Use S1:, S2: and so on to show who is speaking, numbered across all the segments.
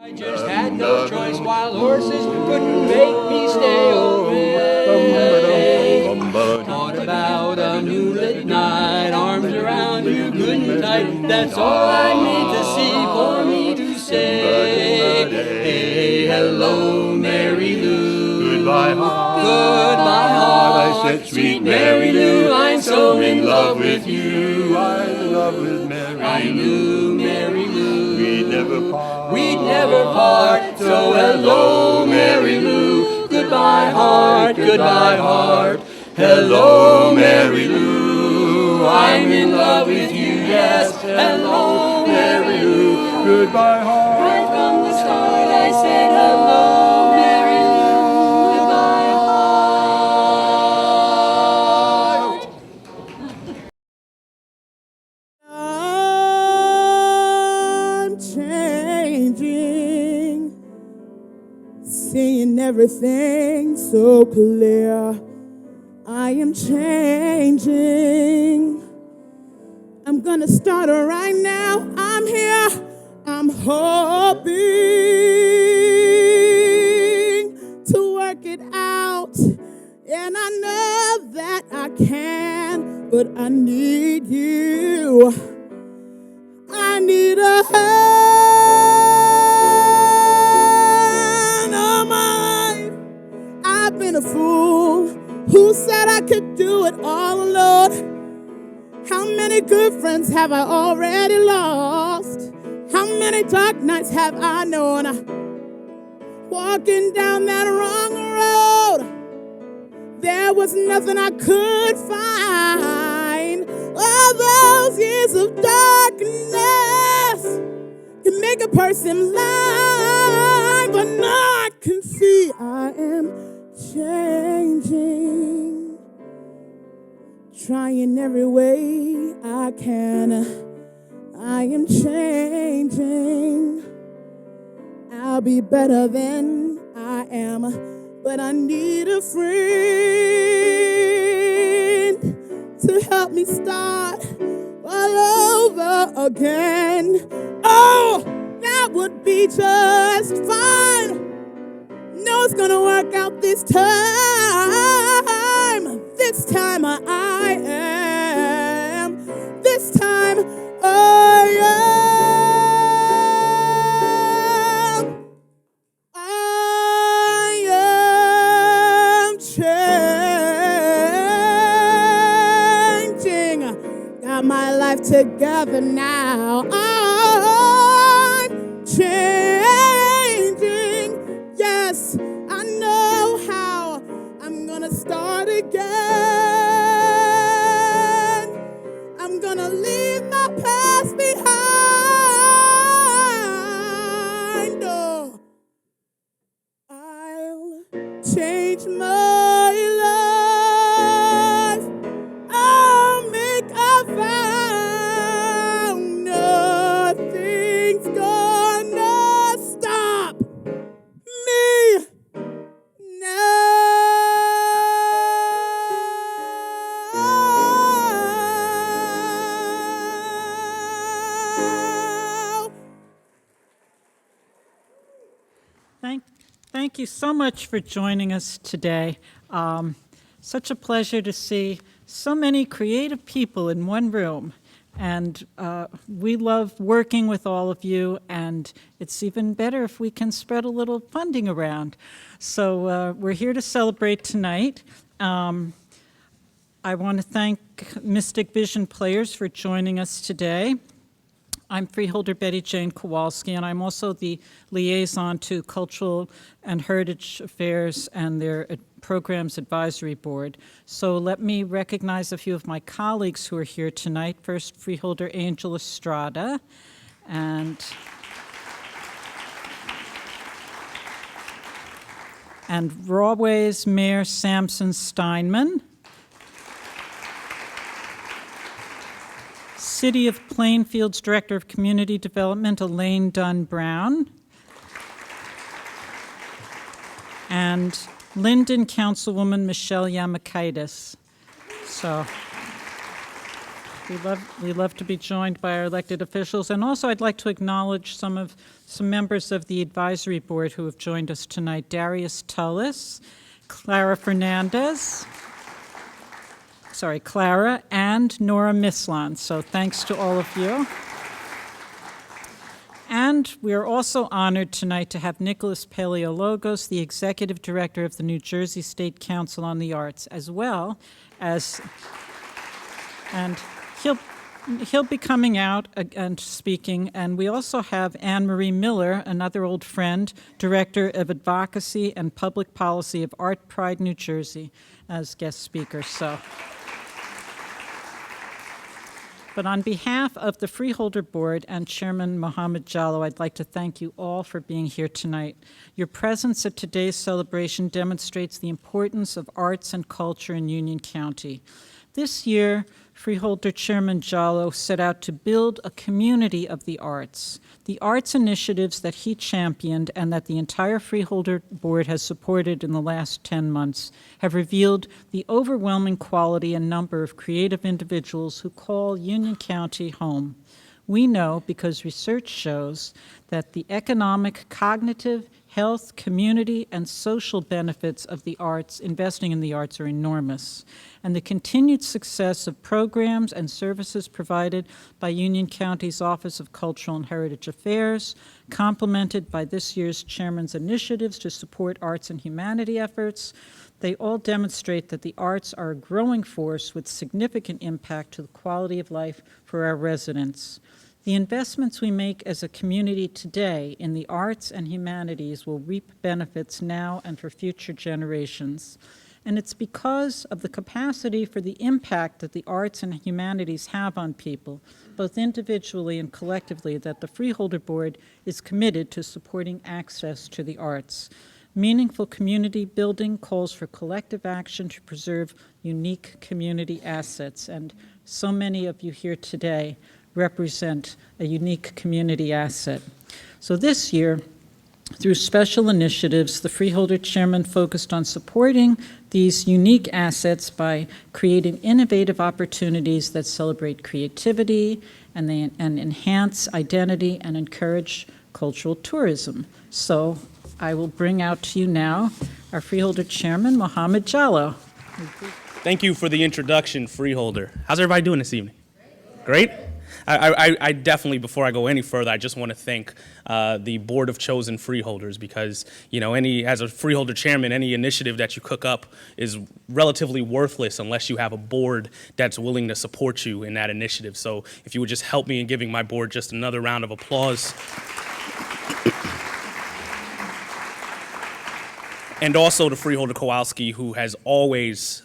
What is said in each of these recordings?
S1: I just had no choice, wild horses couldn't make me stay away. Thought about a moonlit night, arms around you good and tight. That's all I need to see for me to say. Hey, hello, Mary Lou.
S2: Goodbye, heart.
S1: Goodbye, heart.
S2: I said, sweet Mary Lou,
S1: I'm so in love with you.
S2: I'm in love with Mary
S1: I knew Mary Lou.
S2: We'd never part.
S1: We'd never part. So hello, Mary Lou. Goodbye, heart. Goodbye, heart. Hello, Mary Lou. I'm in love with you. Yes. Hello, Mary Lou.
S2: Goodbye, heart.
S1: Right from the start, I said hello, Mary Lou. Goodbye, heart.
S3: I'm changing, seeing everything so clear. I am changing. I'm gonna start right now. I'm here. I'm hoping to work it out, and I know that I can, but I need you. I need a hand on my life. I've been a fool who said I could do it all alone. How many good friends have I already lost? How many dark nights have I known? Walking down that wrong road, there was nothing I could find. All those years of darkness can make a person blind, but now I can see I am changing, trying every way I can. I am changing. I'll be better than I am, but I need a friend to help me start all over again. Oh, that would be just fine. No, it's gonna work out this time. This time I am. This time I am. I am changing. Got my life together now. I'm changing. Yes, I know how. I'm gonna start again. I'm gonna leave my past behind. Oh, I'll change my life. I'll make a vow. Nothing's gonna stop me now.
S4: Thank you so much for joining us today. Such a pleasure to see so many creative people in one room. And we love working with all of you, and it's even better if we can spread a little funding around. So we're here to celebrate tonight. I want to thank Mystic Vision Players for joining us today. I'm freeholder Betty Jane Kowalski, and I'm also the liaison to Cultural and Heritage Affairs and their Programs Advisory Board. So let me recognize a few of my colleagues who are here tonight. First, freeholder Angel Estrada, and Rawways Mayor Samson Steinman. City of Plainfield's Director of Community Development, Elaine Dunn Brown. And Linden Councilwoman Michelle Yamakaitis. So We love to be joined by our elected officials. And also, I'd like to acknowledge some members of the advisory board who have joined us tonight. Darius Tullis, Clara and Nora Mislan. So thanks to all of you. And we are also honored tonight to have Nicholas Paleologos, the Executive Director of the New Jersey State Council on the Arts, as well as, and he'll be coming out and speaking. And we also have Anne Marie Miller, another old friend, Director of Advocacy and Public Policy of Art Pride, New Jersey, as guest speakers. But on behalf of the Freeholder Board and Chairman Mohammed Jallow, I'd like to thank you all for being here tonight. Your presence at today's celebration demonstrates the importance of arts and culture in Union County. This year, Freeholder Chairman Jallow set out to build a community of the arts. The arts initiatives that he championed and that the entire Freeholder Board has supported in the last 10 months have revealed the overwhelming quality and number of creative individuals who call Union County home. We know, because research shows, that the economic, cognitive, health, community, and social benefits of the arts, investing in the arts, are enormous. And the continued success of programs and services provided by Union County's Office of Cultural and Heritage Affairs, complemented by this year's chairman's initiatives to support arts and humanity efforts, they all demonstrate that the arts are a growing force with significant impact to the quality of life for our residents. The investments we make as a community today in the arts and humanities will reap benefits now and for future generations. And it's because of the capacity for the impact that the arts and humanities have on people, both individually and collectively, that the Freeholder Board is committed to supporting access to the arts. Meaningful community building calls for collective action to preserve unique community assets, and so many of you here today represent a unique community asset. So this year, through special initiatives, the Freeholder Chairman focused on supporting these unique assets by creating innovative opportunities that celebrate creativity and enhance identity and encourage cultural tourism. So I will bring out to you now our Freeholder Chairman, Mohammed Jallow.
S5: Thank you for the introduction, Freeholder. How's everybody doing this evening? Great? I definitely, before I go any further, I just want to thank the Board of Chosen Freeholders, because, you know, as a Freeholder Chairman, any initiative that you cook up is relatively worthless unless you have a board that's willing to support you in that initiative. So if you would just help me in giving my board just another round of applause. And also to Freeholder Kowalski, who has always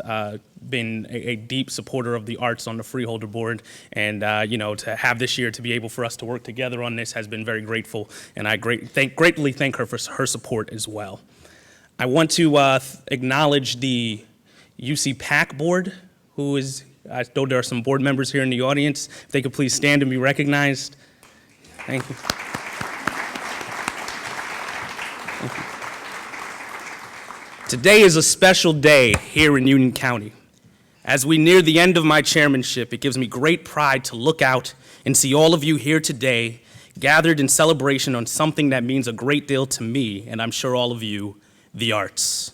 S5: been a deep supporter of the arts on the Freeholder Board. And, you know, to have this year to be able for us to work together on this has been very grateful. And I greatly thank her for her support as well. I want to acknowledge the UC PAC Board, who is, I know there are some board members here in the audience. If they could please stand and be recognized. Thank you. Thank you. Today is a special day here in Union County. As we near the end of my chairmanship, it gives me great pride to look out and see all of you here today gathered in celebration on something that means a great deal to me, and I'm sure all of you, the arts.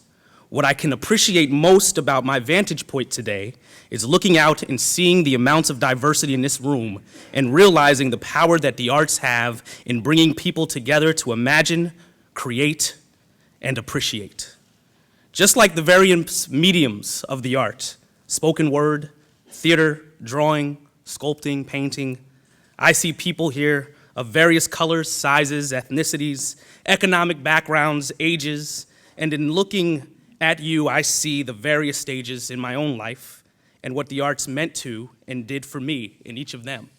S5: What I can appreciate most about my vantage point today is looking out and seeing the amounts of diversity in this room and realizing the power that the arts have in bringing people together to imagine, create, and appreciate. Just like the various mediums of the art, spoken word, theater, drawing, sculpting, painting, I see people here of various colors, sizes, ethnicities, economic backgrounds, ages, and in looking at you, I see the various stages in my own life and what the arts meant to and did for me in each of them.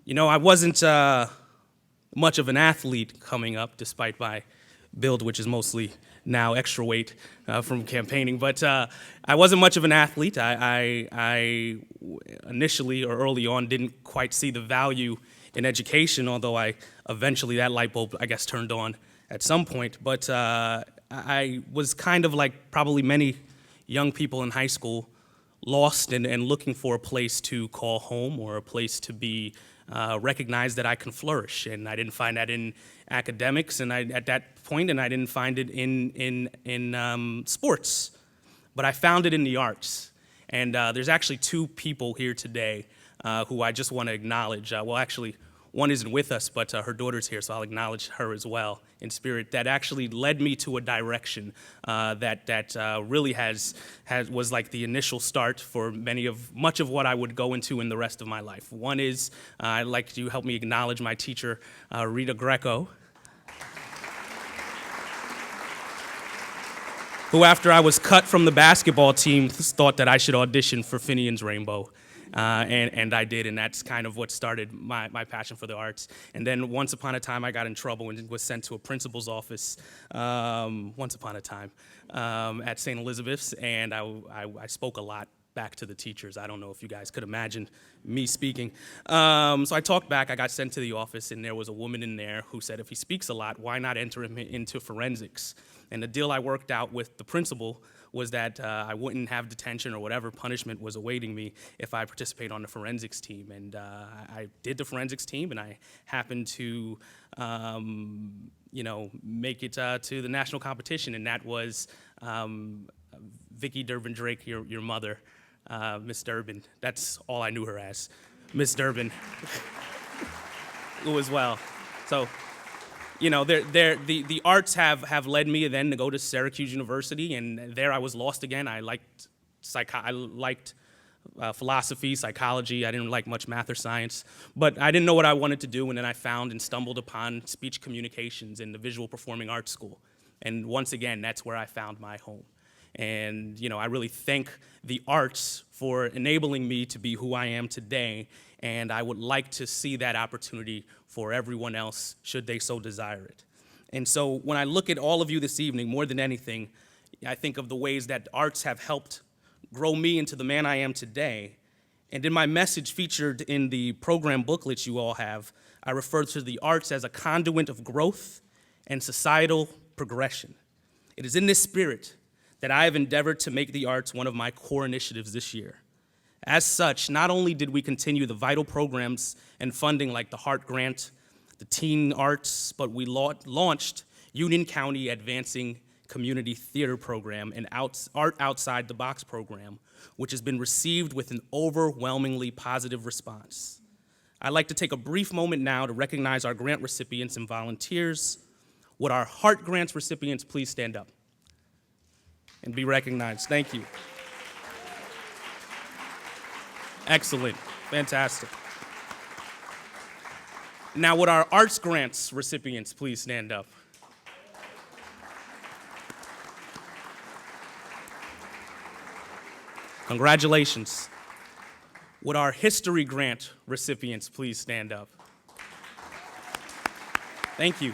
S5: You know, I wasn't much of an athlete coming up, despite my build, which is mostly now extra weight from campaigning, but I wasn't much of an athlete. I initially or early on didn't quite see the value in education, although eventually that light bulb, I guess, turned on at some point. But I was kind of like probably many young people in high school, lost and looking for a place to call home or a place to be recognized that I can flourish. And I didn't find that in academics at that point, and I didn't find it in sports. But I found it in the arts. And there's actually two people here today who I just want to acknowledge. Well, actually, one isn't with us, but her daughter's here, so I'll acknowledge her as well in spirit. That actually led me to a direction that really was like the initial start for much of what I would go into in the rest of my life. One is I'd like you to help me acknowledge my teacher, Rita Greco, who, after I was cut from the basketball team, thought that I should audition for Finian's Rainbow. And I did, and that's kind of what started my passion for the arts. And then once upon a time, I got in trouble and was sent to a principal's office once upon a time at St. Elizabeth's, and I spoke a lot back to the teachers. I don't know if you guys could imagine me speaking. So I talked back. I got sent to the office, and there was a woman in there who said, if he speaks a lot, why not enter him into forensics? And the deal I worked out with the principal was that I wouldn't have detention or whatever punishment was awaiting me if I participate on the forensics team. And I did the forensics team, and I happened to, make it to the national competition, and that was Vicki Durbin Drake, your mother, Miss Durbin. That's all I knew her as, Miss Durbin, who as well. So, the arts have led me then to go to Syracuse University, and there I was lost again. I liked philosophy, psychology. I didn't like much math or science, but I didn't know what I wanted to do, and then I found and stumbled upon speech communications in the Visual Performing Arts School. And once again, that's where I found my home. And, I really thank the arts for enabling me to be who I am today, and I would like to see that opportunity for everyone else, should they so desire it. And so when I look at all of you this evening, more than anything, I think of the ways that arts have helped grow me into the man I am today. And in my message featured in the program booklets you all have, I refer to the arts as a conduit of growth and societal progression. It is in this spirit that I have endeavored to make the arts one of my core initiatives this year. As such, not only did we continue the vital programs and funding like the Hart Grant, the Teen Arts, but we launched Union County Advancing Community Theater Program and Art Outside the Box program, which has been received with an overwhelmingly positive response. I'd like to take a brief moment now to recognize our grant recipients and volunteers. Would our Hart Grants recipients please stand up and be recognized? Thank you. Excellent, fantastic. Now, would our Arts Grants recipients please stand up? Congratulations. Would our History Grant recipients please stand up? Thank you.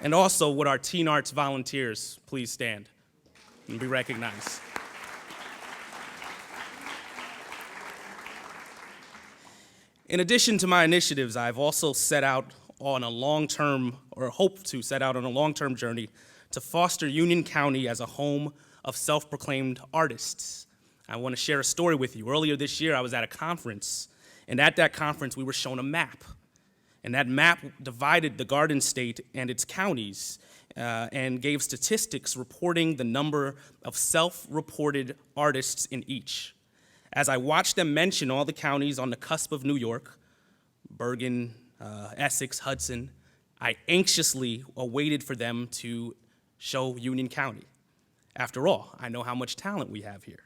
S5: And also, would our Teen Arts volunteers please stand and be recognized? In addition to my initiatives, I've also set out on a long-term, or hope to set out on a long-term journey to foster Union County as a home of self-proclaimed artists. I want to share a story with you. Earlier this year, I was at a conference, and at that conference, we were shown a map. And that map divided the Garden State and its counties and gave statistics reporting the number of self-reported artists in each. As I watched them mention all the counties on the cusp of New York, Bergen, Essex, Hudson, I anxiously awaited for them to show Union County. After all, I know how much talent we have here.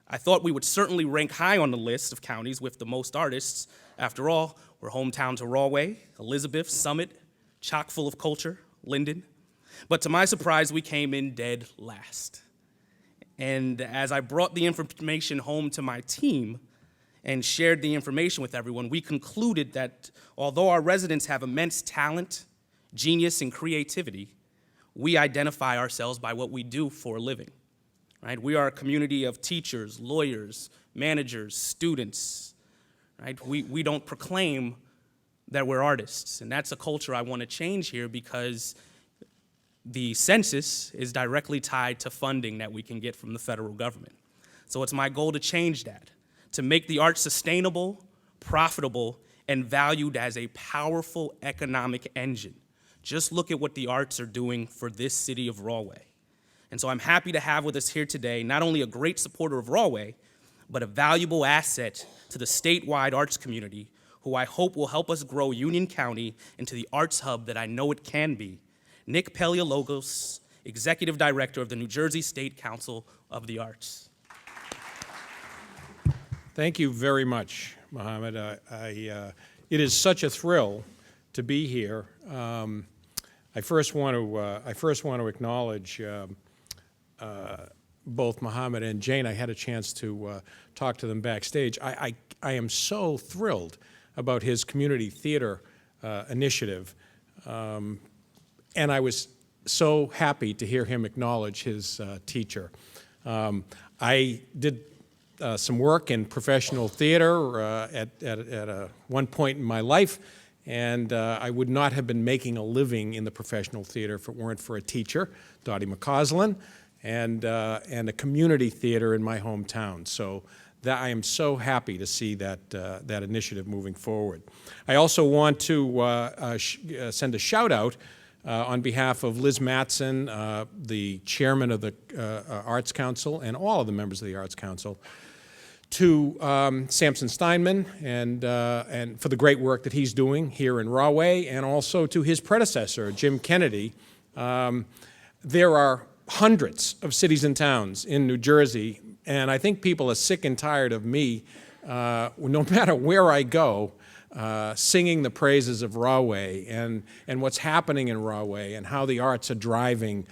S5: I thought we would certainly rank high on the list of counties with the most artists. After all, we're hometown to Rahway, Elizabeth, Summit, chock full of culture, Linden. But to my surprise, we came in dead last. And as I brought the information home to my team and shared the information with everyone, we concluded that although our residents have immense talent, genius, and creativity, we identify ourselves by what we do for a living, right? We are a community of teachers, lawyers, managers, students, right? We don't proclaim that we're artists, and that's a culture I want to change here because the census is directly tied to funding that we can get from the federal government. So it's my goal to change that, to make the arts sustainable, profitable, and valued as a powerful economic engine. Just look at what the arts are doing for this city of Rahway. And so I'm happy to have with us here today not only a great supporter of Rahway, but a valuable asset to the statewide arts community who I hope will help us grow Union County into the arts hub that I know it can be. Nick Paleologos, Executive Director of the New Jersey State Council of the Arts.
S6: Thank you very much, Mohammed. It is such a thrill to be here. I first want to acknowledge both Mohammed and Jane. I had a chance to talk to them backstage. I am so thrilled about his community theater initiative, and I was so happy to hear him acknowledge his teacher. I did some work in professional theater at one point in my life, and I would not have been making a living in the professional theater if it weren't for a teacher, Dottie McCausland, and a community theater in my hometown. So that I am so happy to see that initiative moving forward. I also want to send a shout out on behalf of Liz Matson, the chairman of the Arts Council, and all of the members of the Arts Council, to Samson Steinman and for the great work that he's doing here in Rahway, and also to his predecessor, Jim Kennedy. There are hundreds of cities and towns in New Jersey, and I think people are sick and tired of me, no matter where I go, singing the praises of Rahway and what's happening in Rahway and how the arts are driving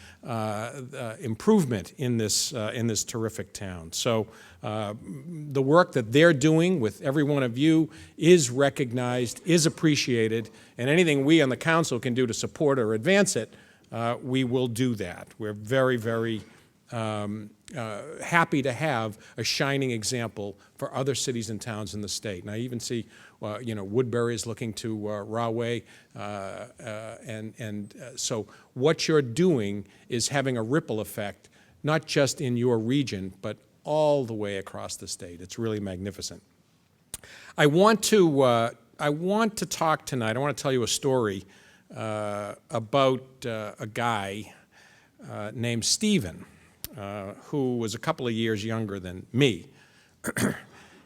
S6: improvement in this terrific town. So the work that they're doing with every one of you is recognized, is appreciated, and anything we on the council can do to support or advance it, we will do that. We're very, very happy to have a shining example for other cities and towns in the state. And I even see, Woodbury is looking to Rahway, so what you're doing is having a ripple effect, not just in your region, but all the way across the state. It's really magnificent. I want to talk tonight. I want to tell you a story about a guy named Stephen, who was a couple of years younger than me.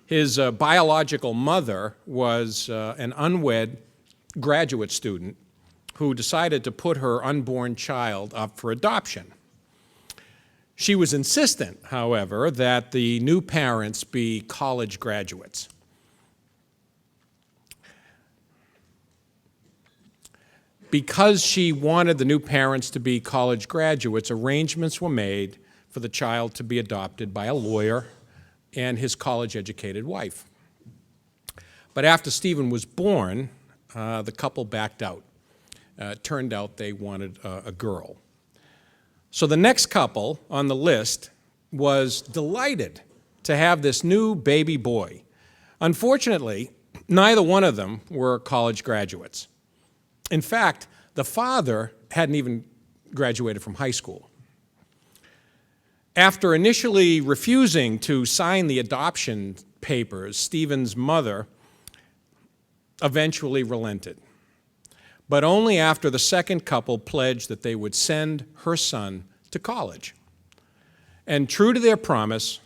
S6: His biological mother was an unwed graduate student who decided to put her unborn child up for adoption. She was insistent, however, that the new parents be college graduates. Because she wanted the new parents to be college graduates, arrangements were made for the child to be adopted by a lawyer and his college-educated wife. But after Stephen was born, the couple backed out. It turned out they wanted a girl. So the next couple on the list was delighted to have this new baby boy. Unfortunately, neither one of them were college graduates. In fact, the father hadn't even graduated from high school. After initially refusing to sign the adoption papers, Stephen's mother eventually relented, but only after the second couple pledged that they would send her son to college. And true to their promise,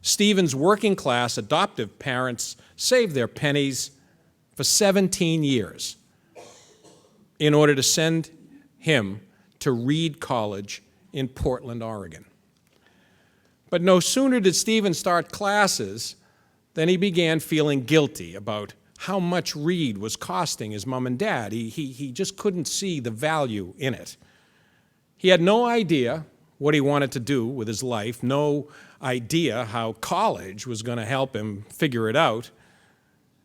S6: Stephen's working-class adoptive parents saved their pennies for 17 years in order to send him to Reed College in Portland, Oregon. But no sooner did Stephen start classes than he began feeling guilty about how much Reed was costing his mom and dad. He just couldn't see the value in it. He had no idea what he wanted to do with his life, no idea how college was going to help him figure it out.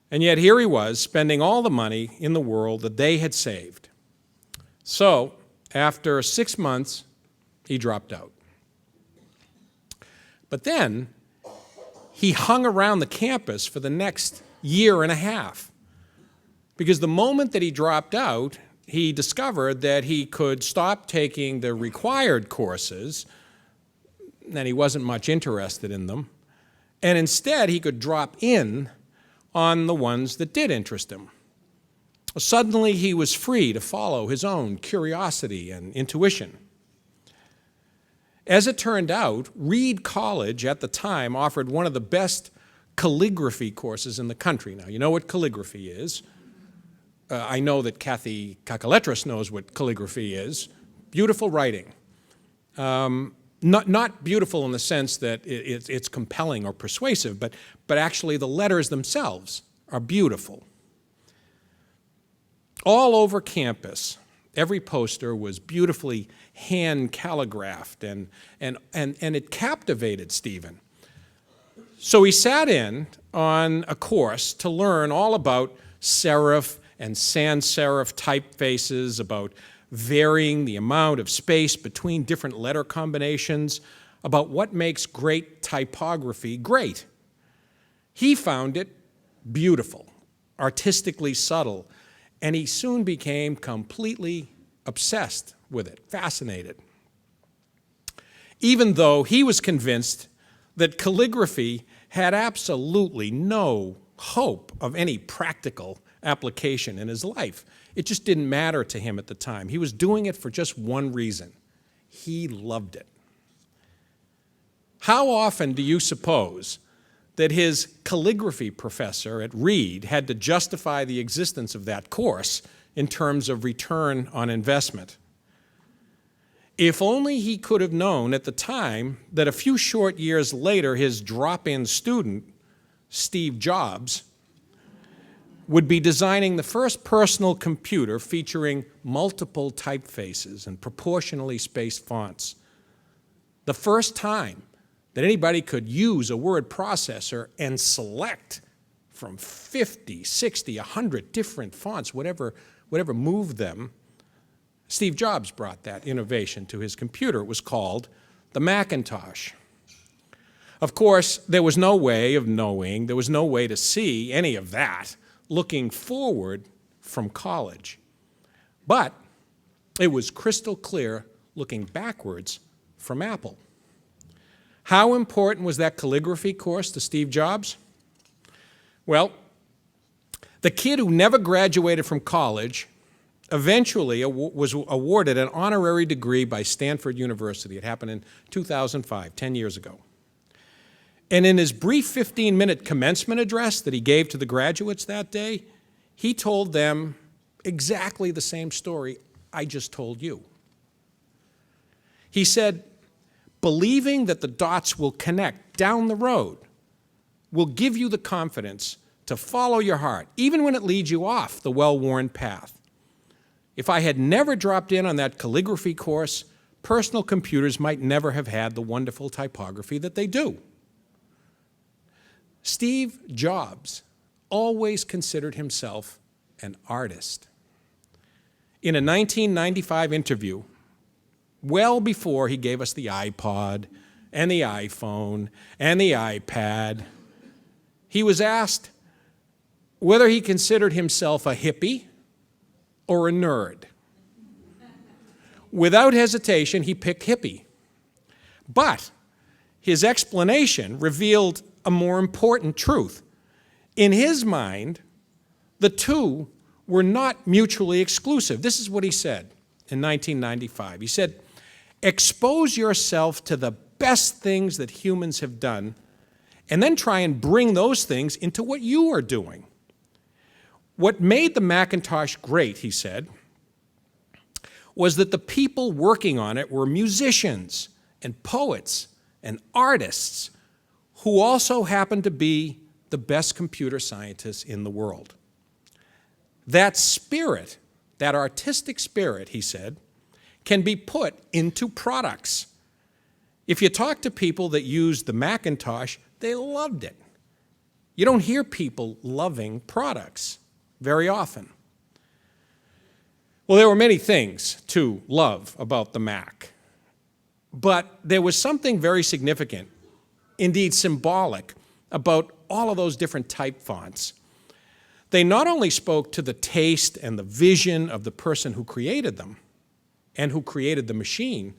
S6: And yet here he was, spending all the money in the world that they had saved. So, after 6 months, he dropped out. But then, he hung around the campus for the next year and a half. Because the moment that he dropped out, he discovered that he could stop taking the required courses, and he wasn't much interested in them, and instead he could drop in on the ones that did interest him. Suddenly he was free to follow his own curiosity and intuition. As it turned out, Reed College at the time offered one of the best calligraphy courses in the country. Now, you know what calligraphy is. I know that Kathy Kakaletras knows what calligraphy is. Beautiful writing. Not beautiful in the sense that it's compelling or persuasive, but actually the letters themselves are beautiful. All over campus, every poster was beautifully hand calligraphed, and it captivated Stephen. So he sat in on a course to learn all about serif and sans serif typefaces, about varying the amount of space between different letter combinations, about what makes great typography great. He found it beautiful, artistically subtle, and he soon became completely obsessed with it, fascinated. Even though he was convinced that calligraphy had absolutely no hope of any practical application in his life. It just didn't matter to him at the time. He was doing it for just one reason. He loved it. How often do you suppose that his calligraphy professor at Reed had to justify the existence of that course in terms of return on investment? If only he could have known at the time that a few short years later his drop-in student, Steve Jobs, would be designing the first personal computer featuring multiple typefaces and proportionally spaced fonts. The first time that anybody could use a word processor and select from 50, 60, 100 different fonts, whatever moved them. Steve Jobs brought that innovation to his computer. It was called the Macintosh. Of course, there was no way of knowing, there was no way to see any of that looking forward from college. But it was crystal clear looking backwards from Apple. How important was that calligraphy course to Steve Jobs? Well, the kid who never graduated from college eventually was awarded an honorary degree by Stanford University. It happened in 2005, 10 years ago. And in his brief 15-minute commencement address that he gave to the graduates that day, he told them exactly the same story I just told you. He said, believing that the dots will connect down the road will give you the confidence to follow your heart, even when it leads you off the well-worn path. If I had never dropped in on that calligraphy course, personal computers might never have had the wonderful typography that they do. Steve Jobs always considered himself an artist. In a 1995 interview, well before he gave us the iPod and the iPhone and the iPad, he was asked whether he considered himself a hippie or a nerd. Without hesitation, he picked hippie. But his explanation revealed a more important truth. In his mind, the two were not mutually exclusive. This is what he said in 1995. He said, expose yourself to the best things that humans have done, and then try and bring those things into what you are doing. What made the Macintosh great, he said, was that the people working on it were musicians and poets and artists who also happened to be the best computer scientists in the world. That spirit, that artistic spirit, he said, can be put into products. If you talk to people that used the Macintosh, they loved it. You don't hear people loving products very often. Well, there were many things to love about the Mac, but there was something very significant, indeed symbolic, about all of those different type fonts. They not only spoke to the taste and the vision of the person who created them and who created the machine,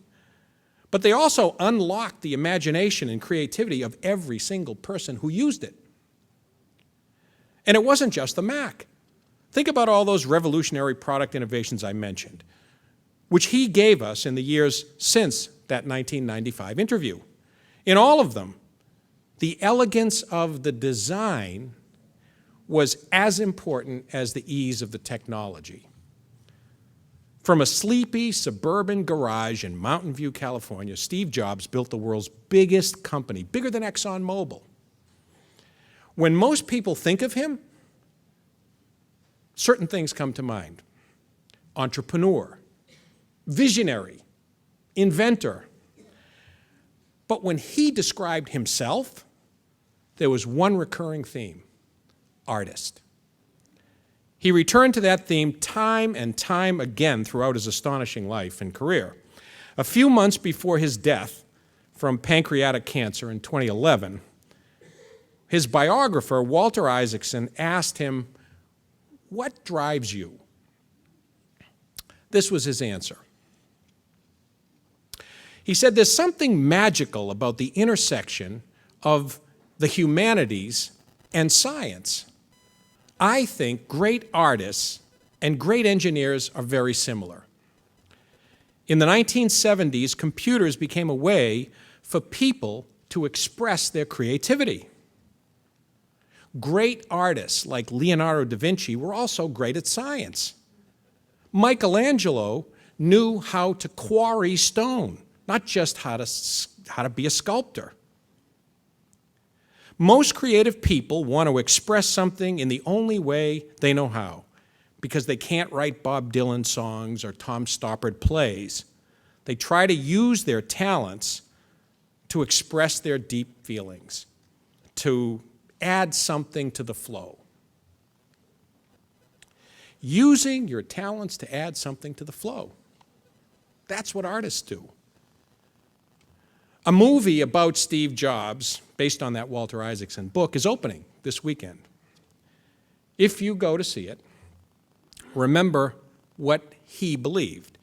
S6: but they also unlocked the imagination and creativity of every single person who used it. And it wasn't just the Mac. Think about all those revolutionary product innovations I mentioned, which he gave us in the years since that 1995 interview. In all of them, the elegance of the design was as important as the ease of the technology. From a sleepy suburban garage in Mountain View, California, Steve Jobs built the world's biggest company, bigger than ExxonMobil. When most people think of him, certain things come to mind: entrepreneur, visionary, inventor. But when he described himself, there was one recurring theme: artist. He returned to that theme time and time again throughout his astonishing life and career. A few months before his death from pancreatic cancer in 2011, his biographer, Walter Isaacson, asked him, "What drives you?" This was his answer. He said, "There's something magical about the intersection of the humanities and science. I think great artists and great engineers are very similar." In the 1970s, computers became a way for people to express their creativity. Great artists like Leonardo da Vinci were also great at science. Michelangelo knew how to quarry stone, not just how to be a sculptor. Most creative people want to express something in the only way they know how, because they can't write Bob Dylan songs or Tom Stoppard plays. They try to use their talents to express their deep feelings, to add something to the flow. Using your talents to add something to the flow. That's what artists do. A movie about Steve Jobs, based on that Walter Isaacson book, is opening this weekend. If you go to see it, remember what he believed.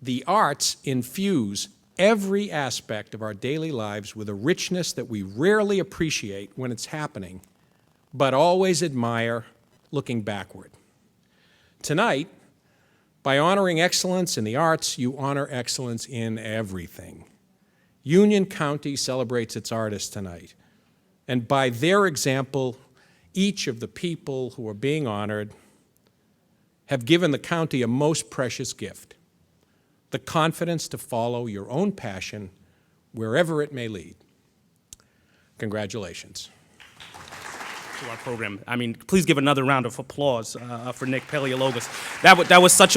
S6: The arts infuse every aspect of our daily lives with a richness that we rarely appreciate when it's happening, but always admire looking backward. Tonight, by honoring excellence in the arts, you honor excellence in everything. Union County celebrates its artists tonight, and by their example, each of the people who are being honored have given the county a most precious gift: the confidence to follow your own passion wherever it may lead. Congratulations.
S5: To our program. I mean, please give another round of applause for Nick Paleologos. That was such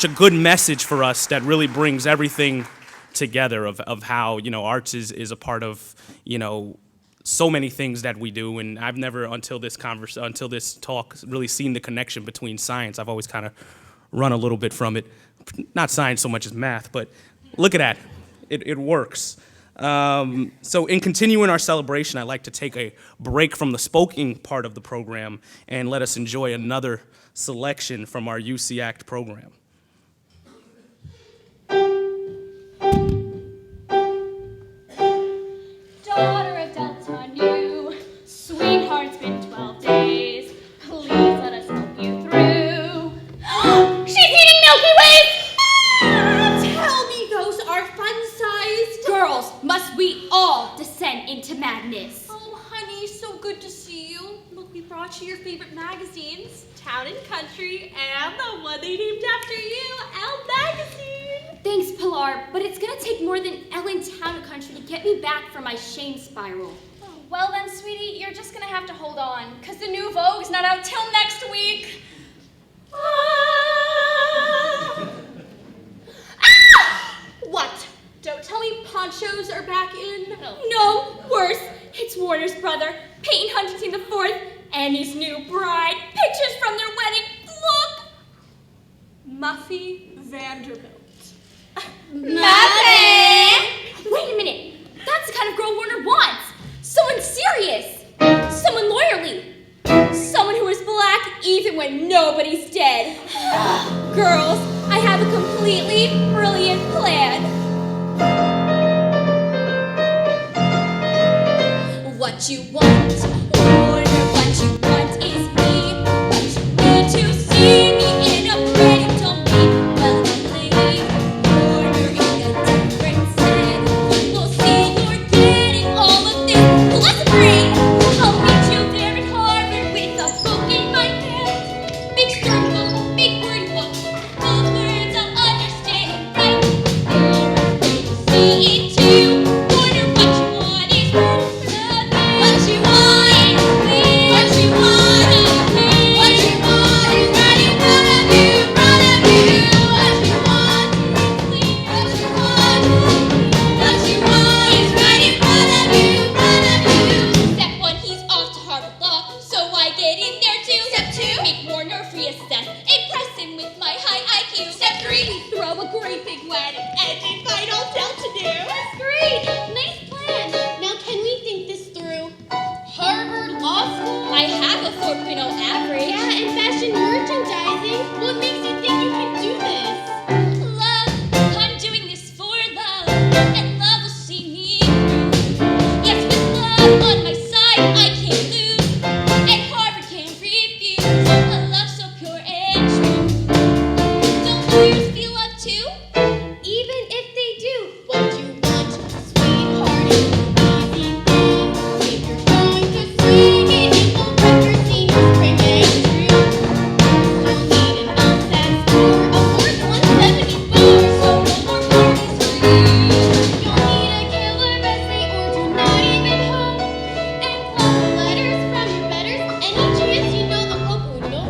S5: a good message for us that really brings everything together of how, arts is a part of, so many things that we do. And I've never until this talk really seen the connection between science. I've always kind of run a little bit from it. Not science so much as math, but look at that. It works. So in continuing our celebration, I'd like to take a break from the spoken part of the program and let us enjoy another selection from our UC Act program.
S7: Daughter of Delta New, sweetheart's been 12 days. Please let us help you through. She's eating Milky Ways! Tell me those are fun-sized. Girls, must we all descend into madness?
S8: Oh, honey, so good to see you. Look, we brought you your favorite magazines, Town and Country, and the one they named after you, Elle Magazine.
S7: Thanks, Pilar, but it's gonna take more than Ellen Town and Country to get me back from my shame spiral.
S8: Oh, well then, sweetie, you're just gonna have to hold on, because the new Vogue's not out till next week. What? Don't tell me ponchos are back in?
S7: No, worse. It's Warner's brother, Peyton Huntington IV, and his new bride. Pictures from their wedding. Look!
S8: Muffy Vanderbilt.
S7: Muffin! Wait a minute. That's the kind of girl Warner wants. Someone serious.
S8: when nobody's dead. Girls, I have a completely brilliant plan. What you want, Warner, what you want is me. But you need to see me in a pretty domain. Well, believe Warner in a different set. We'll see you're getting all of this. Let's agree. I'll meet you there at Harvard with a book in my hand. Big stern book, big word book. Both words I'll understand and write. There I see it too. Warner, what you want is what you want is me. What you want is me. What you want is right in front of you, front of you. What you want is me. What you want is me. What you want is right in front of you, front of you. Step 1, he's off to Harvard Law, so I get in there too. Step 2, make Warner reassess. Impress him with my high IQ. Step 3, we throw a great big wedding and invite all Delta New. That's great. Nice plan. Now can we think this through? Harvard Law School? I have a 4.0 average. Yeah, and fashion merchandising. What makes you think you can do this? Love. I'm doing this for love, and love will see me through. Yes, with love on my side, I can't lose, and Harvard can't refuse a love so pure and true. Don't lawyers feel love too? Even if they do, what you want, sweetheart, is an easy thing. If you're going to swing it, it will wreck your senior spring and true. You'll need an LSAT score of more than 174, so no more parties for you. You'll need a killer essay or do not even hope. And love letters from your betters. Any chance you know the hope would know?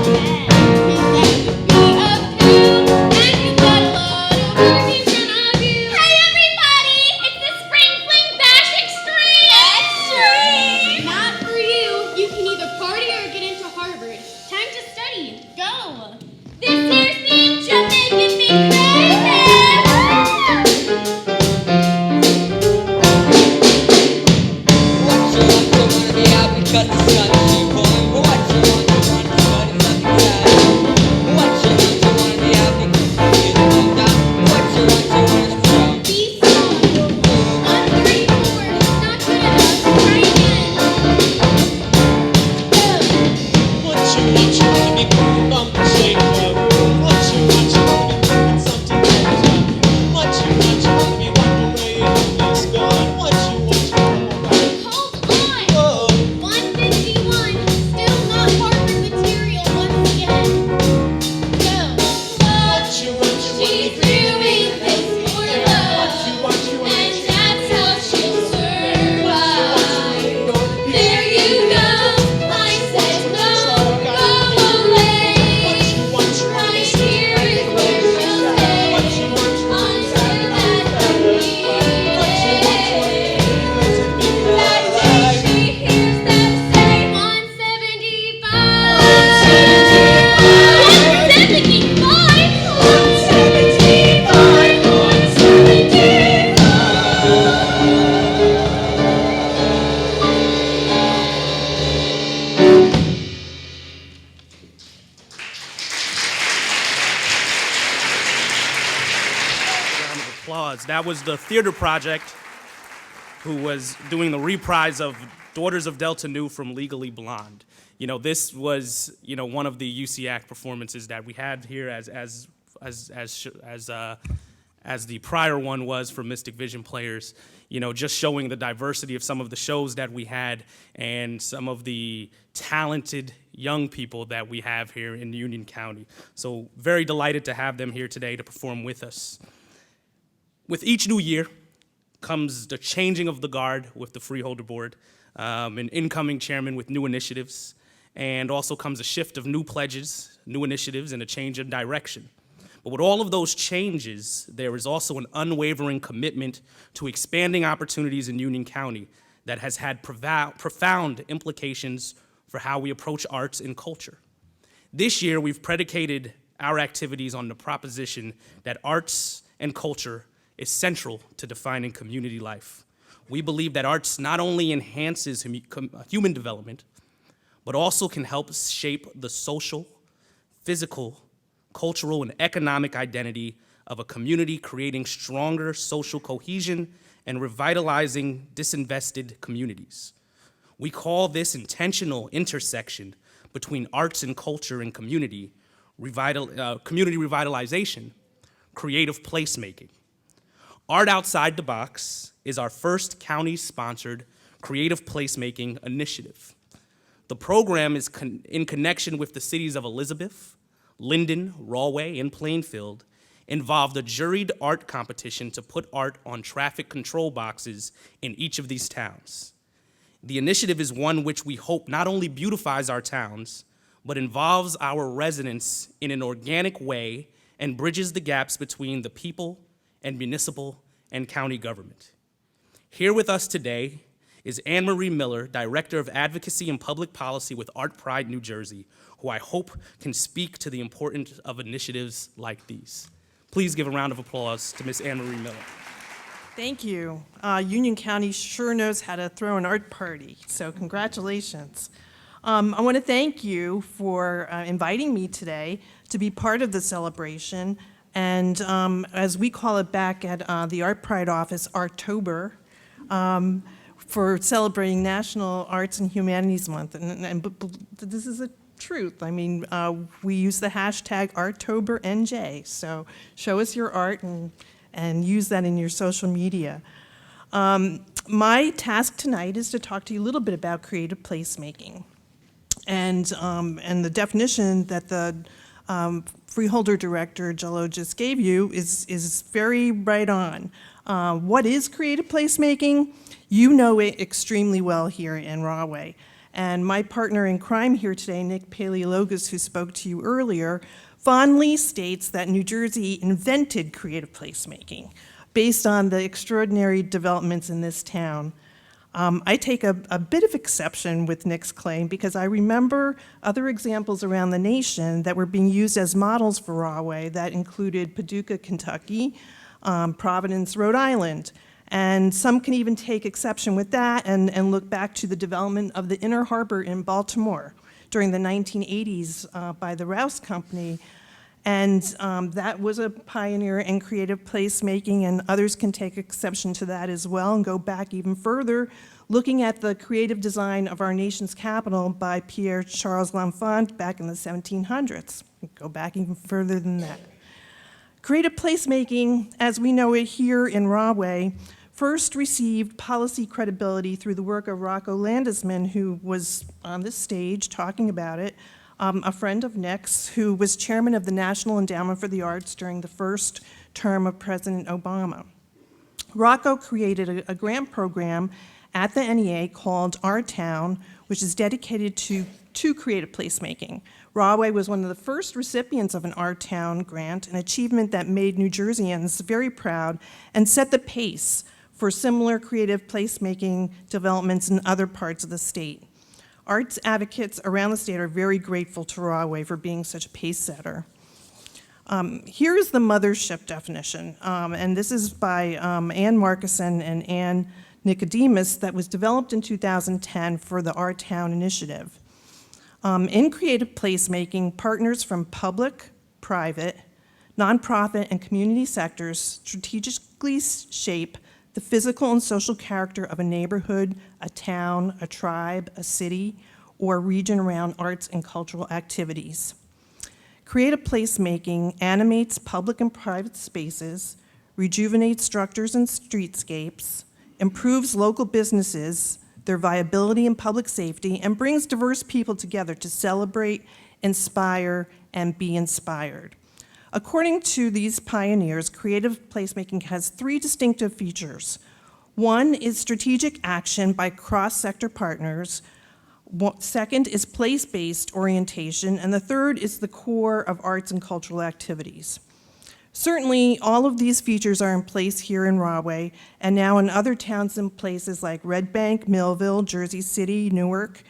S8: Yeah, 'cause that would be a coup. And you got a lot of work in front of you. Hey everybody, it's the Spring Fling Bash Extreme! Extreme! Not for you. You can either party or get into Harvard. Time to study. Go! This here's Ninja making me crazy!
S9: What you want to wanna be out because the sun is pulling. What you want to study nothing sad. What you want to wanna be out because you feel the moon down. What you want to wanna strong.
S8: Be strong. 134 is not good enough. Try again. Go!
S10: What you want to be cool from the shade club. What you want to be doing something that is not. What you want to be walking away and this gone. What you want to
S8: Hold on.
S10: whoa.
S8: 151. Still not Harvard material once again. Go.
S10: What you want to
S8: She's doing this for love.
S10: what you
S8: And that's how she'll survive. There you go. I said no. Go away. Right here is where she'll stay. Until that day. That day she hears them say 175. 175.
S5: Round of applause. That was the theater project who was doing the reprise of Daughters of Delta Nu from Legally Blonde. You know, this was, you know, one of the UCAC performances that we had here as the prior one was for Mystic Vision Players. You know, just showing the diversity of some of the shows that we had and some of the talented young people that we have here in Union County. So very delighted to have them here today to perform with us. With each new year comes the changing of the guard with the Freeholder Board, an incoming chairman with new initiatives, and also comes a shift of new pledges, new initiatives, and a change in direction. But with all of those changes, there is also an unwavering commitment to expanding opportunities in Union County that has had profound implications for how we approach arts and culture. This year, we've predicated our activities on the proposition that arts and culture is central to defining community life. We believe that arts not only enhances human development, but also can help shape the social, physical, cultural, and economic identity of a community, creating stronger social cohesion and revitalizing disinvested communities. We call this intentional intersection between arts and culture and community revitalization, creative placemaking. Art Outside the Box is our first county-sponsored creative placemaking initiative. The program is in connection with the cities of Elizabeth, Linden, Rahway, and Plainfield, involved a juried art competition to put art on traffic control boxes in each of these towns. The initiative is one which we hope not only beautifies our towns, but involves our residents in an organic way and bridges the gaps between the people and municipal and county government. Here with us today is Anne Marie Miller, Director of Advocacy and Public Policy with Art Pride, New Jersey, who I hope can speak to the importance of initiatives like these. Please give a round of applause to Ms. Anne Marie Miller.
S11: Thank you. Union County sure knows how to throw an art party, so congratulations. I want to thank you for inviting me today to be part of the celebration, and as we call it back at the Art Pride office, Artober, for celebrating National Arts and Humanities Month, and this is a truth. I mean, we use the hashtag ArtoberNJ, so show us your art and use that in your social media. My task tonight is to talk to you a little bit about creative placemaking. And the definition that the Freeholder Director, Jello, just gave you is very right on. What is creative placemaking? You know it extremely well here in Rahway. And my partner in crime here today, Nick Paleologus, who spoke to you earlier, fondly states that New Jersey invented creative placemaking based on the extraordinary developments in this town. I take a bit of exception with Nick's claim because I remember other examples around the nation that were being used as models for Rahway that included Paducah, Kentucky, Providence, Rhode Island. And some can even take exception with that and look back to the development of the Inner Harbor in Baltimore during the 1980s by the Rouse Company. And that was a pioneer in creative placemaking, and others can take exception to that as well and go back even further, looking at the creative design of our nation's capital by Pierre Charles L'Enfant back in the 1700s. Go back even further than that. Creative placemaking, as we know it here in Rahway, first received policy credibility through the work of Rocco Landesman, who was on this stage talking about it, a friend of Nick's, who was chairman of the National Endowment for the Arts during the first term of President Obama. Rocco created a grant program at the NEA called Our Town, which is dedicated to creative placemaking. Rahway was one of the first recipients of an Our Town grant, an achievement that made New Jerseyans very proud and set the pace for similar creative placemaking developments in other parts of the state. Arts advocates around the state are very grateful to Rahway for being such a pace setter. Here is the mothership definition, and this is by Ann Markison and Ann Nicodemus that was developed in 2010 for the Our Town initiative. In creative placemaking, partners from public, private, nonprofit, and community sectors strategically shape the physical and social character of a neighborhood, a town, a tribe, a city, or region around arts and cultural activities. Creative placemaking animates public and private spaces, rejuvenates structures and streetscapes, improves local businesses, their viability and public safety, and brings diverse people together to celebrate, inspire, and be inspired. According to these pioneers, creative placemaking has three distinctive features. One is strategic action by cross-sector partners. Second is place-based orientation, and the third is the core of arts and cultural activities. Certainly, all of these features are in place here in Rahway, and now in other towns and places like Red Bank, Millville, Jersey City, Newark,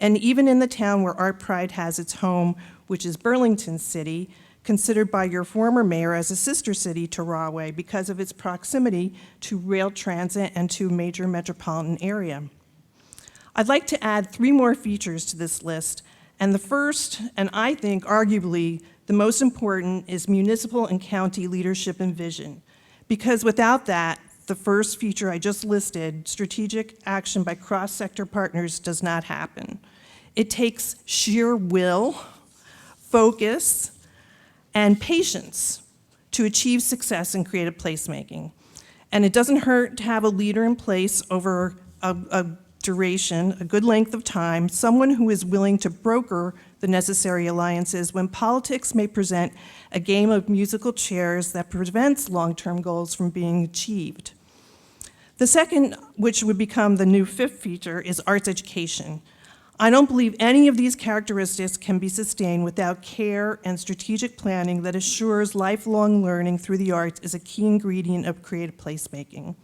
S11: and even in the town where Art Pride has its home, which is Burlington City, considered by your former mayor as a sister city to Rahway because of its proximity to rail transit and to a major metropolitan area. I'd like to add 3 more features to this list, and the first, and I think arguably the most important, is municipal and county leadership and vision. Because without that, the first feature I just listed, strategic action by cross-sector partners, does not happen. It takes sheer will, focus, and patience to achieve success in creative placemaking. And it doesn't hurt to have a leader in place over a duration, a good length of time, someone who is willing to broker the necessary alliances when politics may present a game of musical chairs that prevents long-term goals from being achieved. The second, which would become the new 5th feature, is arts education. I don't believe any of these characteristics can be sustained without care and strategic planning that assures lifelong learning through the arts is a key ingredient of creative placemaking.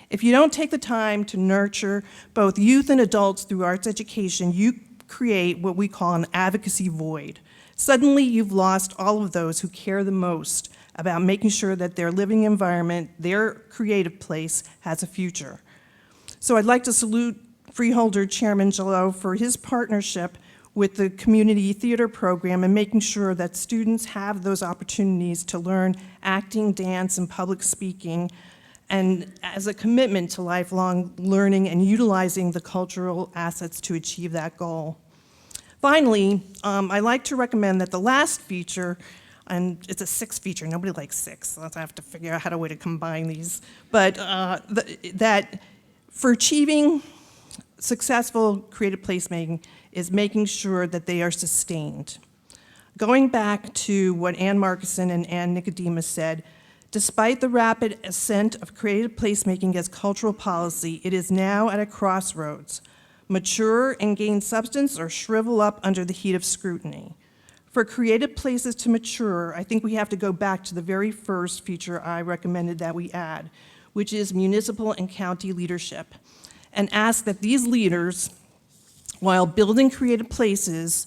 S11: If you don't take the time to nurture both youth and adults through arts education, you create what we call an advocacy void. Suddenly, you've lost all of those who care the most about making sure that their living environment, their creative place, has a future. So I'd like to salute Freeholder Chairman Gillot for his partnership with the community theater program and making sure that students have those opportunities to learn acting, dance, and public speaking, and as a commitment to lifelong learning and utilizing the cultural assets to achieve that goal. Finally, I like to recommend that the last feature, and it's a 6th feature, nobody likes 6, so I have to figure out how to combine these, but that for achieving successful creative placemaking is making sure that they are sustained. Going back to what Ann Markison and Ann Nicodemus said, despite the rapid ascent of creative placemaking as cultural policy, it is now at a crossroads. Mature and gain substance or shrivel up under the heat of scrutiny. For creative places to mature, I think we have to go back to the very first feature I recommended that we add, which is municipal and county leadership, and ask that these leaders, while building creative places,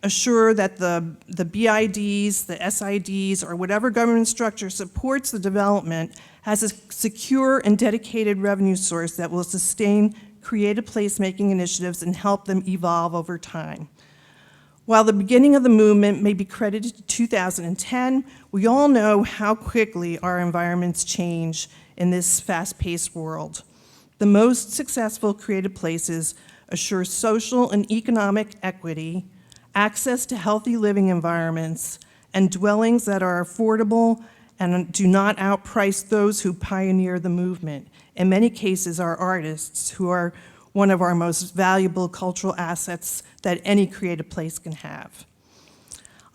S11: assure that the BIDs, the SIDs, or whatever government structure supports the development has a secure and dedicated revenue source that will sustain creative placemaking initiatives and help them evolve over time. While the beginning of the movement may be credited to 2010, we all know how quickly our environments change in this fast-paced world. The most successful creative places assure social and economic equity, access to healthy living environments, and dwellings that are affordable and do not outprice those who pioneer the movement. In many cases, are artists who are one of our most valuable cultural assets that any creative place can have.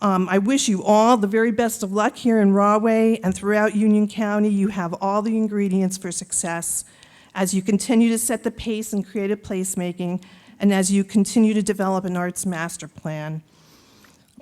S11: I wish you all the very best of luck here in Rahway and throughout Union County. You have all the ingredients for success as you continue to set the pace in creative placemaking and as you continue to develop an arts master plan.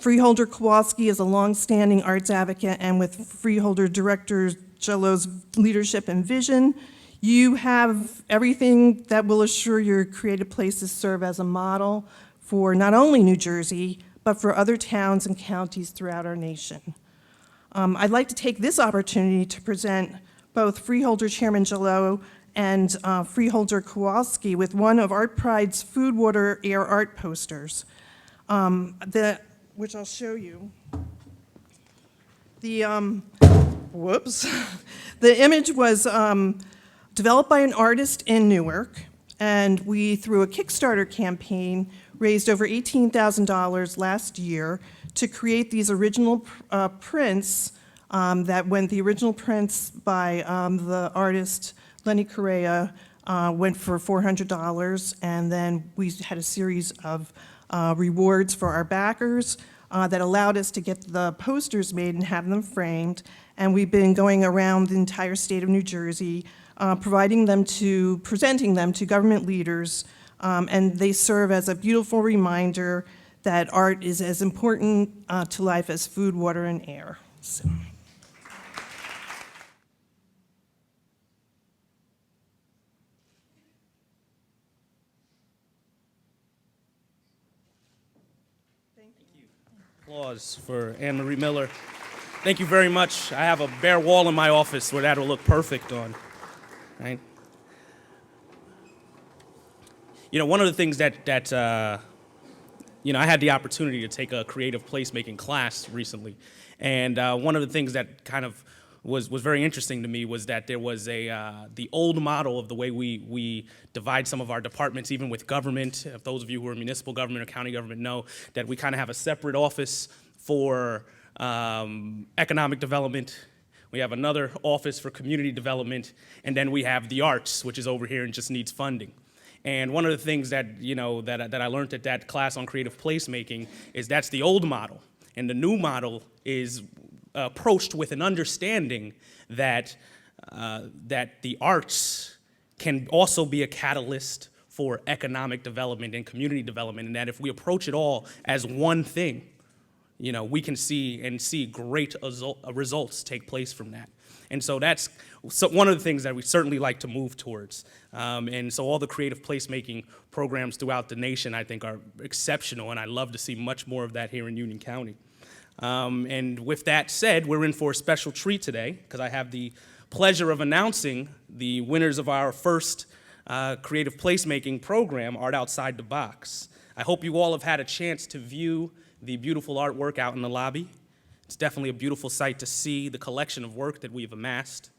S11: Freeholder Kowalski is a longstanding arts advocate, and with Freeholder Director Gillot's leadership and vision, you have everything that will assure your creative places serve as a model for not only New Jersey, but for other towns and counties throughout our nation. I'd like to take this opportunity to present both Freeholder Chairman Gillot and Freeholder Kowalski with one of Art Pride's Food, Water, Air art posters, which I'll show you. The image was developed by an artist in Newark, and we, through a Kickstarter campaign, raised over $18,000 last year to create these original prints the original prints by the artist Lenny Correa went for $400, and then we had a series of rewards for our backers that allowed us to get the posters made and have them framed, and we've been going around the entire state of New Jersey presenting them to government leaders, and they serve as a beautiful reminder that art is as important to life as food, water, and air. So.
S5: Applause for Anne Marie Miller. Thank you very much. I have a bare wall in my office where that'll look perfect on. Right? one of the things that I had the opportunity to take a creative placemaking class recently, and one of the things that kind of was very interesting to me was that there was the old model of the way we divide some of our departments, even with government. If those of you who are municipal government or county government know that we kind of have a separate office for economic development. We have another office for community development, and then we have the arts, which is over here and just needs funding. And one of the things that I learned at that class on creative placemaking is that's the old model, and the new model is approached with an understanding that the arts can also be a catalyst for economic development and community development, and that if we approach it all as one thing, we can see great results take place from that. And so that's one of the things that we certainly like to move towards. And so all the creative placemaking programs throughout the nation, I think, are exceptional, and I love to see much more of that here in Union County. And with that said, we're in for a special treat today, because I have the pleasure of announcing the winners of our first creative placemaking program, Art Outside the Box. I hope you all have had a chance to view the beautiful artwork out in the lobby. It's definitely a beautiful sight to see the collection of work that we've amassed.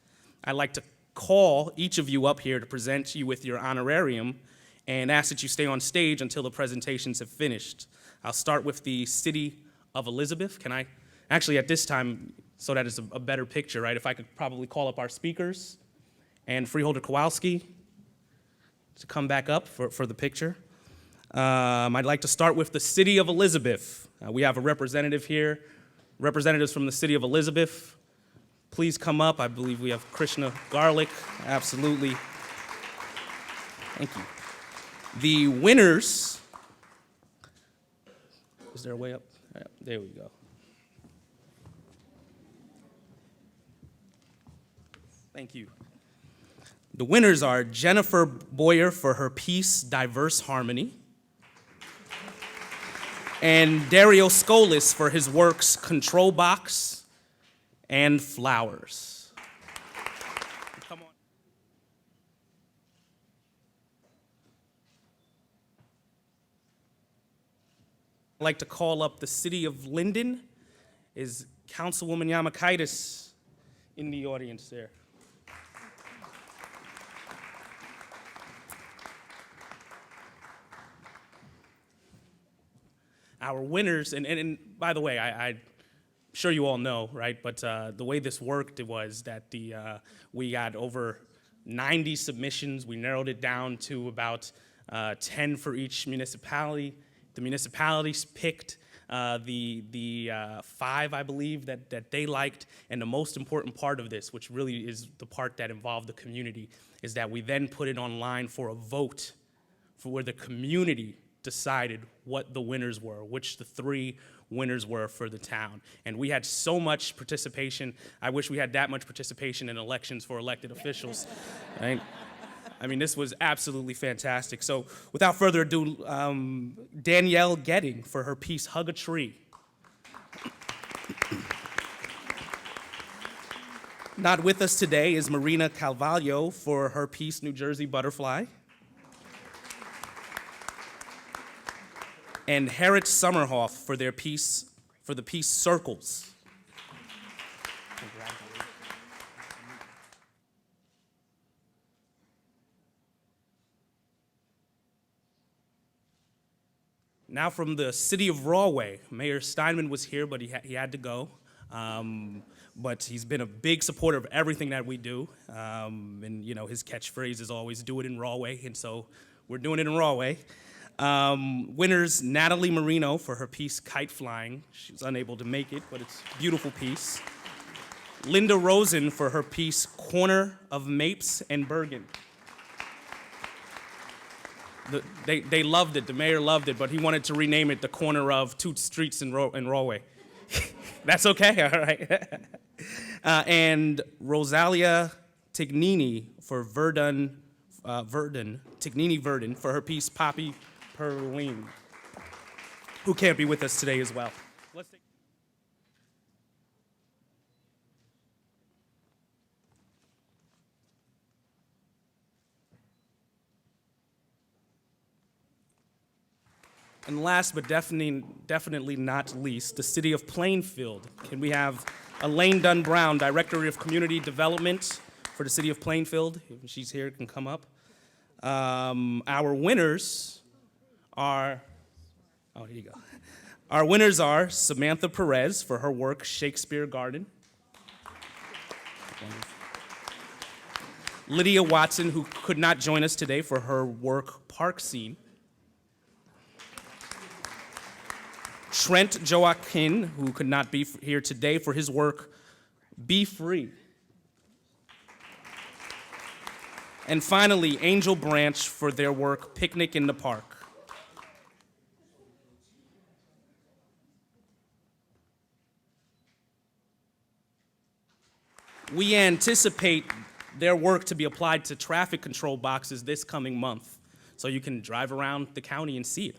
S5: I'd like to call each of you up here to present you with your honorarium and ask that you stay on stage until the presentations have finished. I'll start with the City of Elizabeth. Can I, actually at this time, so that it's a better picture, right, if I could probably call up our speakers and Freeholder Kowalski to come back up for the picture. I'd like to start with the City of Elizabeth. We have a representative here, representatives from the City of Elizabeth. Please come up. I believe we have Krishna Garlic. Absolutely. Thank you. The winners, is there a way up? There we go. Thank you. The winners are Jennifer Boyer for her piece, Diverse Harmony, and Dario Scolis for his works, Control Box and Flowers. Come on. I'd like to call up the City of Linden. Is Councilwoman Yamakaitis in the audience there? Our winners, and by the way, I'm sure you all know, right? But the way this worked was that we got over 90 submissions. We narrowed it down to about 10 for each municipality. The municipalities picked the 5, I believe, that they liked. And the most important part of this, which really is the part that involved the community, is that we then put it online for a vote for where the community decided what the winners were, which the 3 winners were for the town. And we had so much participation. I wish we had that much participation in elections for elected officials. Right? I mean, this was absolutely fantastic. So without further ado, Danielle Getting for her piece, Hug a Tree. Not with us today is Marina Calvallo for her piece, New Jersey Butterfly. And Harriet Summerhoff for the piece Circles. Now from the City of Rahway, Mayor Steinman was here, but he had to go. But he's been a big supporter of everything that we do. And his catchphrase is always "do it in Rahway," and so we're doing it in Rahway. Winners, Natalie Marino for her piece, Kite Flying. She's unable to make it, but it's a beautiful piece. Linda Rosen for her piece, Corner of Mapes and Bergen. They loved it, the mayor loved it, but he wanted to rename it the corner of 2 streets in Rahway. That's okay, all right. And Rosalia Tignini for Tignini Verdun for her piece, Poppy Perline, who can't be with us today as well. And last but definitely not least, the city of Plainfield. Can we have Elaine Dunn Brown, Director of Community Development for the city of Plainfield? If she's here, can come up. Our winners are, oh, here you go. Our winners are Samantha Perez for her work Shakespeare Garden. Lydia Watson, who could not join us today, for her work Park Scene. Trent Joaquin, who could not be here today, for his work Be Free. And finally, Angel Branch for their work Picnic in the Park. We anticipate their work to be applied to traffic control boxes this coming month, so you can drive around the county and see it.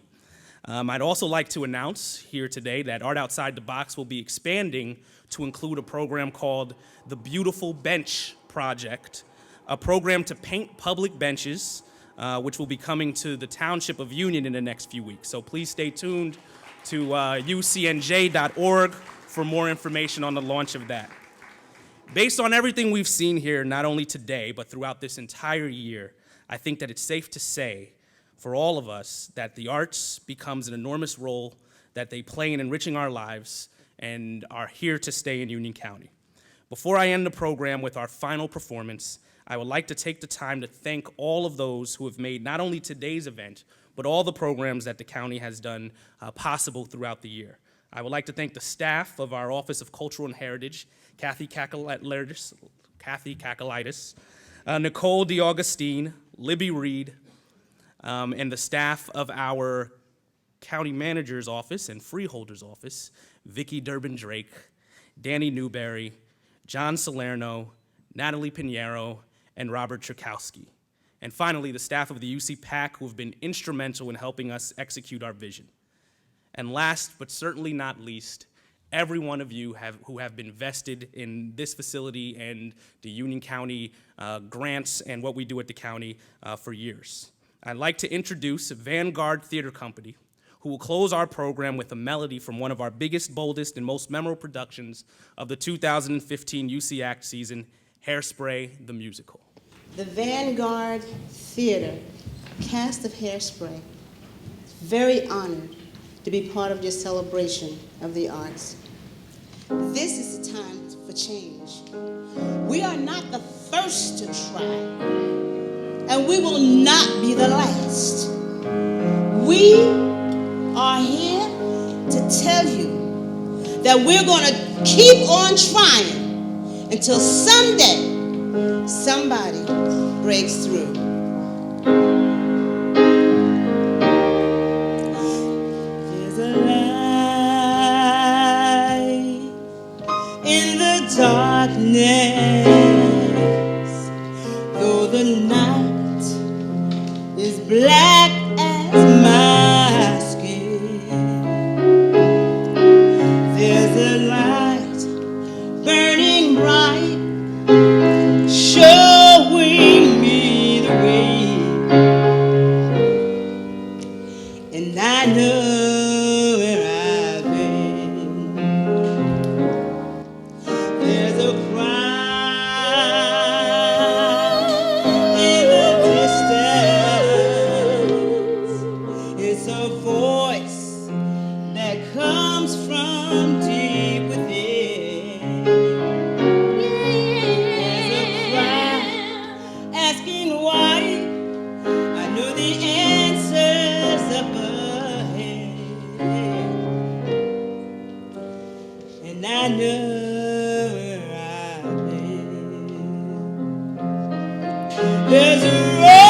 S5: I'd also like to announce here today that Art Outside the Box will be expanding to include a program called the Beautiful Bench Project, a program to paint public benches, which will be coming to the Township of Union in the next few weeks. So please stay tuned to ucnj.org for more information on the launch of that. Based on everything we've seen here, not only today, but throughout this entire year, I think that it's safe to say for all of us that the arts becomes an enormous role that they play in enriching our lives and are here to stay in Union County. Before I end the program with our final performance, I would like to take the time to thank all of those who have made not only today's event, but all the programs that the county has done possible throughout the year. I would like to thank the staff of our Office of Cultural and Heritage, Kathy Kakalaitis, Nicole DeAugustine, Libby Reed, and the staff of our County Manager's Office and Freeholder's Office, Vicki Durbin-Drake, Danny Newberry, John Salerno, Natalie Pinheiro, and Robert Tchaikovsky. And finally, the staff of the UC PAC who have been instrumental in helping us execute our vision. And last, but certainly not least, every one of you who have been vested in this facility and the Union County grants and what we do at the county for years. I'd like to introduce Vanguard Theater Company, who will close our program with a melody from one of our biggest, boldest, and most memorable productions of the 2015 UC Act season, Hairspray the Musical.
S12: The Vanguard Theater cast of Hairspray is very honored to be part of your celebration of the arts. This is the time for change. We are not the first to try, and we will not be the last. We are here to tell you that we're going to keep on trying until someday somebody breaks through. There's a light in the darkness, though the night is black as my skin. There's a light burning bright, showing me the way, and I know where I've been. There's a cry in the distance. It's a voice that comes from deep within. There's a cry asking why. I know the answers up ahead, and I know where I've been. There's a road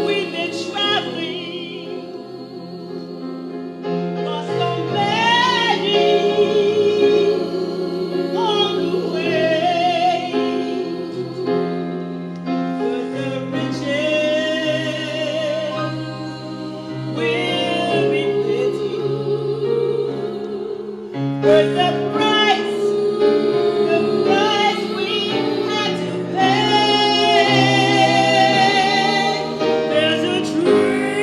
S12: we've been traveling for so many on the way, but the riches will be plenty, but the price we had to pay. There's a dream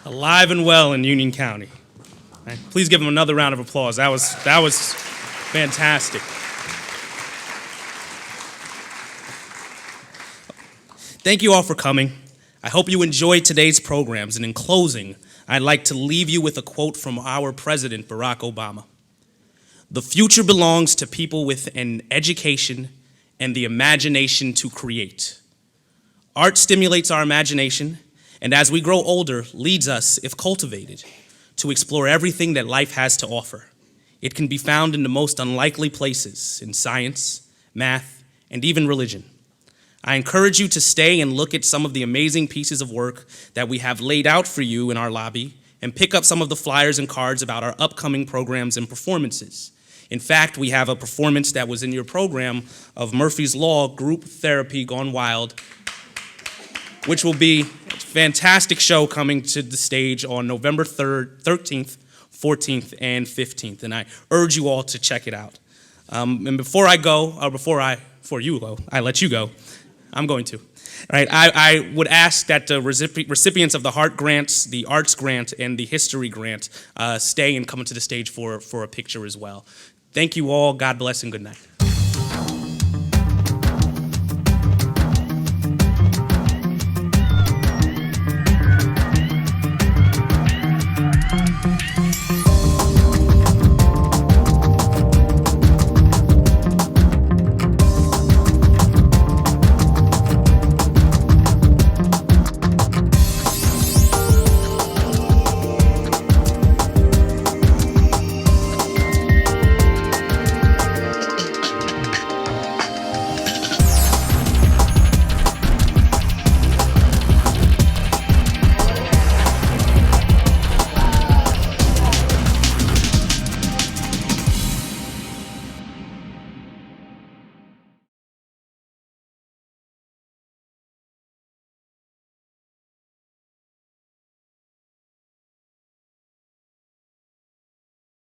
S5: alive and well in Union County. All right, please give them another round of applause. That was fantastic. Thank you all for coming. I hope you enjoyed today's programs, and in closing, I'd like to leave you with a quote from our President, Barack Obama. "The future belongs to people with an education and the imagination to create." Art stimulates our imagination, and as we grow older, leads us, if cultivated, to explore everything that life has to offer. It can be found in the most unlikely places, in science, math, and even religion. I encourage you to stay and look at some of the amazing pieces of work that we have laid out for you in our lobby, and pick up some of the flyers and cards about our upcoming programs and performances. In fact, we have a performance that was in your program of Murphy's Law Group Therapy Gone Wild, which will be a fantastic show coming to the stage on November 3rd, 13th, 14th, and 15th, and I urge you all to check it out. And before I let you go, I'm going to. All right, I would ask that the recipients of the Heart Grants, the Arts Grant, and the History Grant stay and come to the stage for a picture as well. Thank you all. God bless and good night.